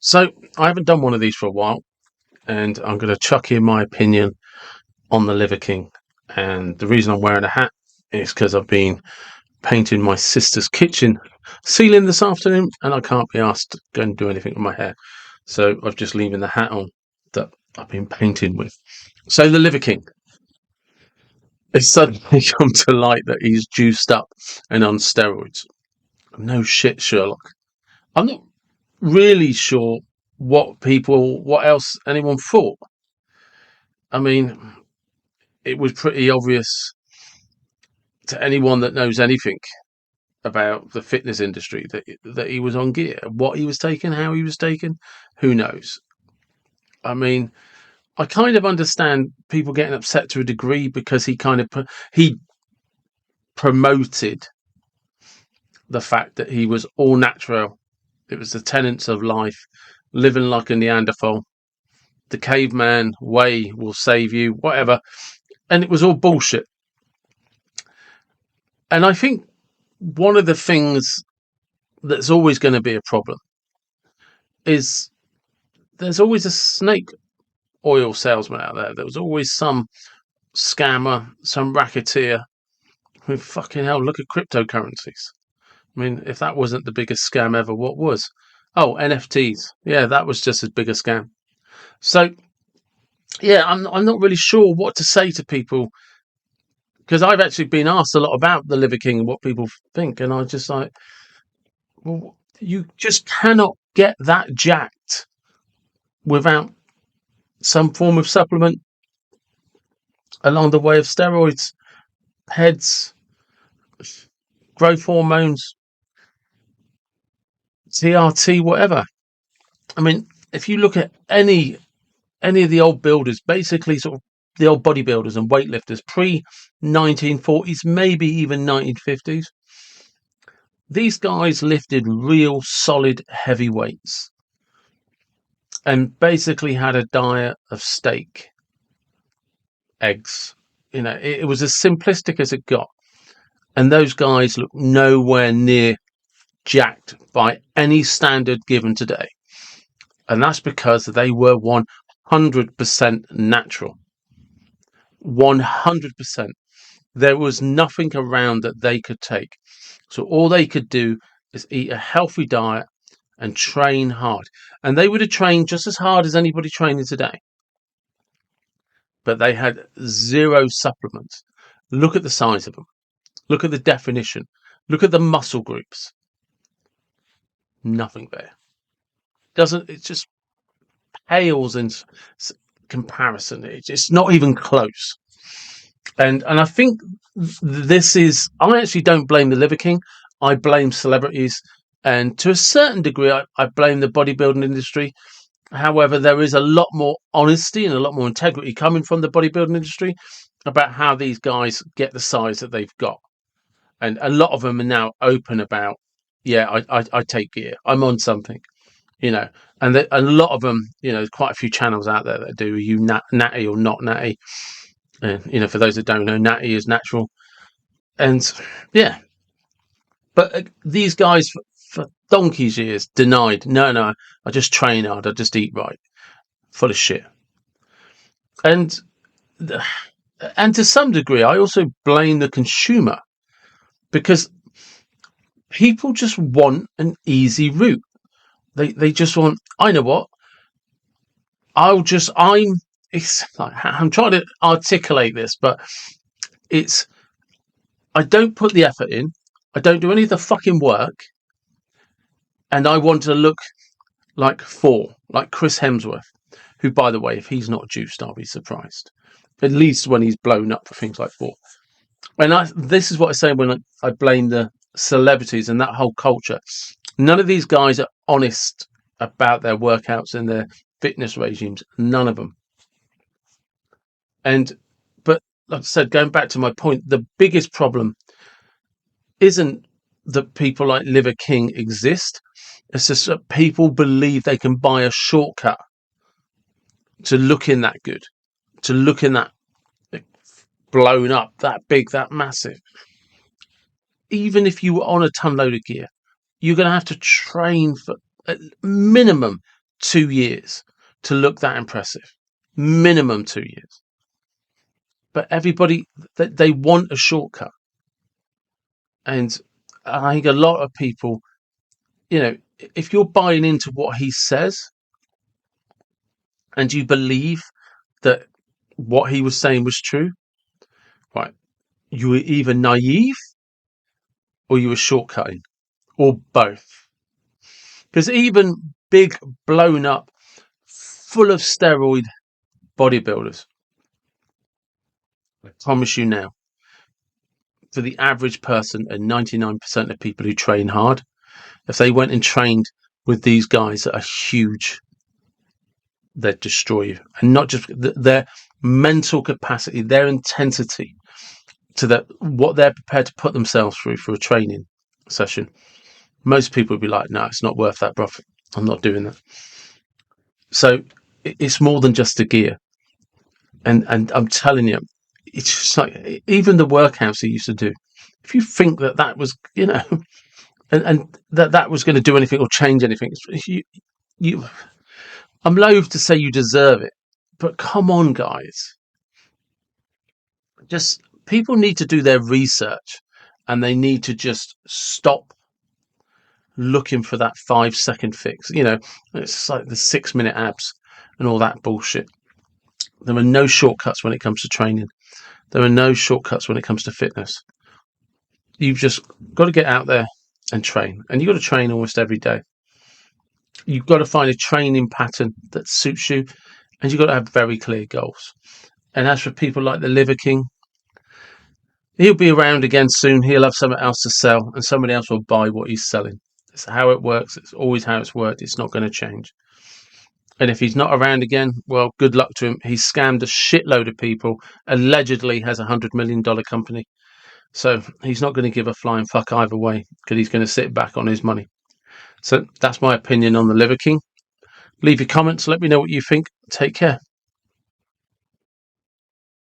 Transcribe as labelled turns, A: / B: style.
A: So I haven't done one of these for a while, and I'm going to chuck in my opinion on the Liver King. And the reason I'm wearing a hat is because I've been painting my sister's kitchen ceiling this afternoon, and I can't be asked to go and do anything with my hair. So I've just leaving the hat on that I've been painting with. So the Liver King. It's suddenly come to light that he's juiced up and on steroids. No shit, Sherlock. I'm not really sure what else anyone thought. I mean, it was pretty obvious to anyone that knows anything about the fitness industry that he was on gear. What he was taking, how he was taking, who knows? I mean, I kind of understand people getting upset to a degree because he promoted the fact that he was all natural. It was the tenets of life, living like a Neanderthal. The caveman way will save you, whatever. And it was all bullshit. And I think one of the things that's always going to be a problem is there's always a snake oil salesman out there. There was always some scammer, some racketeer who fucking hell, look at cryptocurrencies. I mean, if that wasn't the biggest scam ever, what was? Oh, NFTs. Yeah, that was just as big a scam. So, yeah, I'm not really sure what to say to people because I've actually been asked a lot about the Liver King and what people think, and I just like, well, you just cannot get that jacked without some form of supplement along the way of steroids, heads, growth hormones, TRT, whatever. I mean, if you look at any of the old builders, basically sort of the old bodybuilders and weightlifters pre 1940s, maybe even 1950s, these guys lifted real solid heavy weights and basically had a diet of steak, eggs. It was as simplistic as it got. And those guys look nowhere near jacked by any standard given today. And that's because they were 100% natural. 100%. There was nothing around that they could take. So all they could do is eat a healthy diet and train hard. And they would have trained just as hard as anybody training today. But they had zero supplements. Look at the size of them. Look at the definition. Look at the muscle groups. Nothing there. It just pales in comparison. It's not even close. And I think I actually don't blame the Liver King. I blame celebrities. And to a certain degree, I blame the bodybuilding industry. However, there is a lot more honesty and a lot more integrity coming from the bodybuilding industry about how these guys get the size that they've got. And a lot of them are now open about, yeah, I take gear. I'm on something, you know. And a lot of them, there's quite a few channels out there that do, are you natty or not natty? And, for those that don't know, natty is natural. And yeah, but these guys for donkey's years denied, no, I just train hard, I just eat right. Full of shit. And and to some degree, I also blame the consumer because people just want an easy route. They just want. I know what. I'm. It's like, I'm trying to articulate this, but it's. I don't put the effort in. I don't do any of the fucking work, and I want to look like like Chris Hemsworth, who, by the way, if he's not juiced, I'll be surprised. At least when he's blown up for things like Thor. And this is what I say when I blame the celebrities and that whole culture. None of these guys are honest about their workouts and their fitness regimes. None of them. And but like I said, going back to my point, the biggest problem isn't that people like Liver King exist. It's just that people believe they can buy a shortcut to looking that good, to looking that blown up, that big, that massive. Even if you were on a ton load of gear, you're going to have to train for at minimum 2 years to look that impressive. Minimum 2 years. But everybody, they want a shortcut. And I think a lot of people, if you're buying into what he says and you believe that what he was saying was true, right, you were either naive or you were shortcutting, or both. Because even big, blown up, full of steroid bodybuilders, I promise you now, for the average person and 99% of people who train hard, if they went and trained with these guys that are huge, they'd destroy you. And not just their mental capacity, their intensity, to that what they're prepared to put themselves through for a training session. Most people would be like, no, it's not worth that, bro. I'm not doing that. So it's more than just the gear. And I'm telling you, it's just like, even the workouts he used to do, if you think that was, and that was going to do anything or change anything, I'm loath to say you deserve it, but come on, guys. Just people need to do their research, and they need to just stop looking for that 5-second fix. It's like the 6-minute abs and all that bullshit. There are no shortcuts when it comes to training. There are no shortcuts when it comes to fitness. You've just got to get out there and train. And you've got to train almost every day. You've got to find a training pattern that suits you. And you've got to have very clear goals. And as for people like the Liver King, he'll be around again soon. He'll have something else to sell, and somebody else will buy what he's selling. It's how it works. It's always how it's worked. It's not going to change. And if he's not around again, well, good luck to him. He's scammed a shitload of people, allegedly has $100 million company. So he's not going to give a flying fuck either way, because he's going to sit back on his money. So that's my opinion on the Liver King. Leave your comments. Let me know what you think. Take care.